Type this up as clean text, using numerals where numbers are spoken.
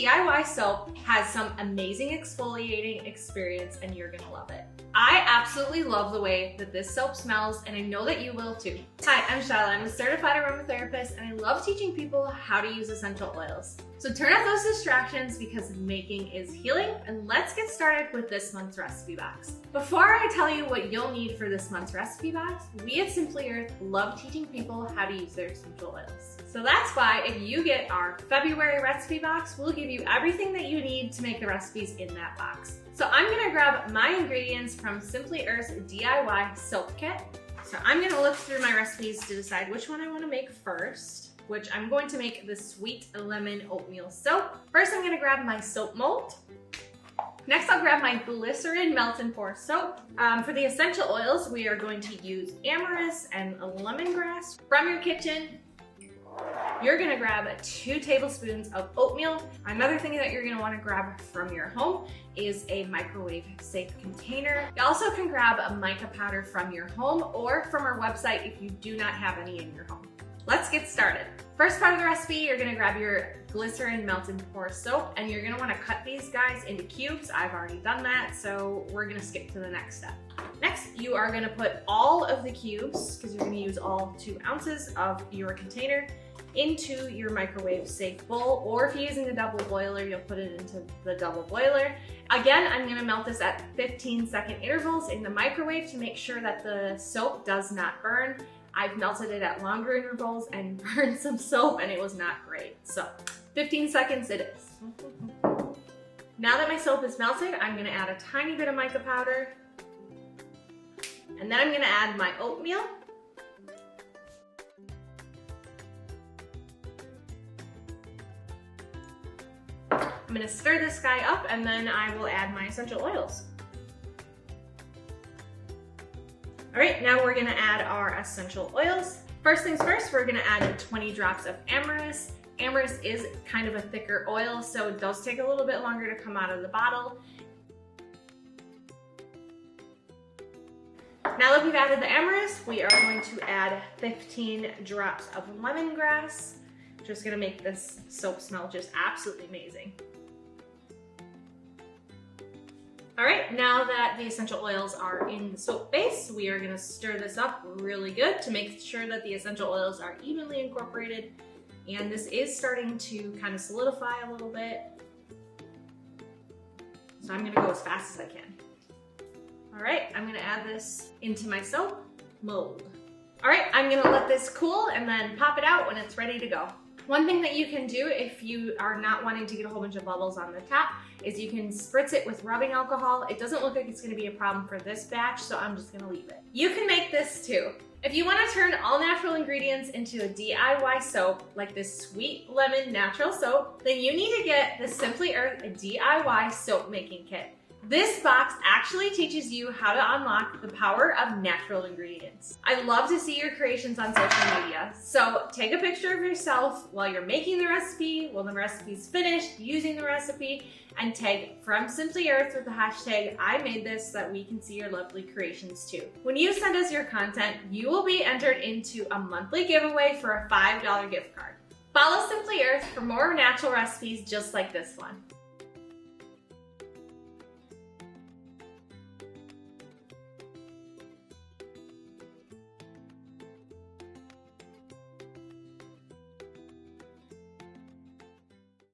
DIY soap has some amazing exfoliating experience and you're gonna love it. I absolutely love the way that this soap smells and I know that you will too. Hi, I'm Shyla. I'm a certified aromatherapist and I love teaching people how to use essential oils. So turn off those distractions because making is healing, and let's get started with this month's recipe box. Before I tell you what you'll need for this month's recipe box, we at Simply Earth love teaching people how to use their essential oils. So that's why if you get our February recipe box, we'll give you everything that you need to make the recipes in that box. So I'm gonna grab my ingredients from Simply Earth's DIY soap kit. So I'm gonna look through my recipes to decide which one I wanna make first, which I'm going to make the sweet lemon oatmeal soap. First, I'm gonna grab my soap mold. Next, I'll grab my glycerin melt and pour soap. For the essential oils, we are going to use amarice and lemongrass. From your kitchen, you're gonna grab 2 tablespoons of oatmeal. Another thing that you're gonna wanna grab from your home is a microwave safe container. You also can grab a mica powder from your home or from our website if you do not have any in your home. Let's get started. First part of the recipe, you're gonna grab your glycerin melt and pour soap, and you're gonna wanna cut these guys into cubes. I've already done that, so we're gonna skip to the next step. Next, you are gonna put all of the cubes, because you're gonna use all 2 ounces of your container, into your microwave safe bowl, or if you're using a double boiler, you'll put it into the double boiler. Again, I'm gonna melt this at 15-second intervals in the microwave to make sure that the soap does not burn. I've melted it at longer intervals and burned some soap and it was not great. So 15 seconds it is. Now that my soap is melted, I'm gonna add a tiny bit of mica powder. And then I'm gonna add my oatmeal. I'm gonna stir this guy up and then I will add my essential oils. All right, now we're gonna add our essential oils. First things first, we're gonna add 20 drops of amarice. Amarice is kind of a thicker oil, so it does take a little bit longer to come out of the bottle. Now that we've added the amarice, we are going to add 15 drops of lemongrass. Just gonna make this soap smell just absolutely amazing. All right, now that the essential oils are in the soap base, we are gonna stir this up really good to make sure that the essential oils are evenly incorporated. And this is starting to kind of solidify a little bit. So I'm gonna go as fast as I can. All right, I'm gonna add this into my soap mold. All right, I'm gonna let this cool and then pop it out when it's ready to go. One thing that you can do if you are not wanting to get a whole bunch of bubbles on the top is you can spritz it with rubbing alcohol. It doesn't look like it's gonna be a problem for this batch, so I'm just gonna leave it. You can make this too. If you wanna turn all natural ingredients into a DIY soap, like this sweet lemon natural soap, then you need to get the Simply Earth DIY soap making kit. This box actually teaches you how to unlock the power of natural ingredients. I love to see your creations on social media, so take a picture of yourself while you're making the recipe, while the recipe's finished, using the recipe, and tag From Simply Earth with the hashtag I made this so that we can see your lovely creations too. When you send us your content, you will be entered into a monthly giveaway for a $5 gift card. Follow Simply Earth for more natural recipes just like this one.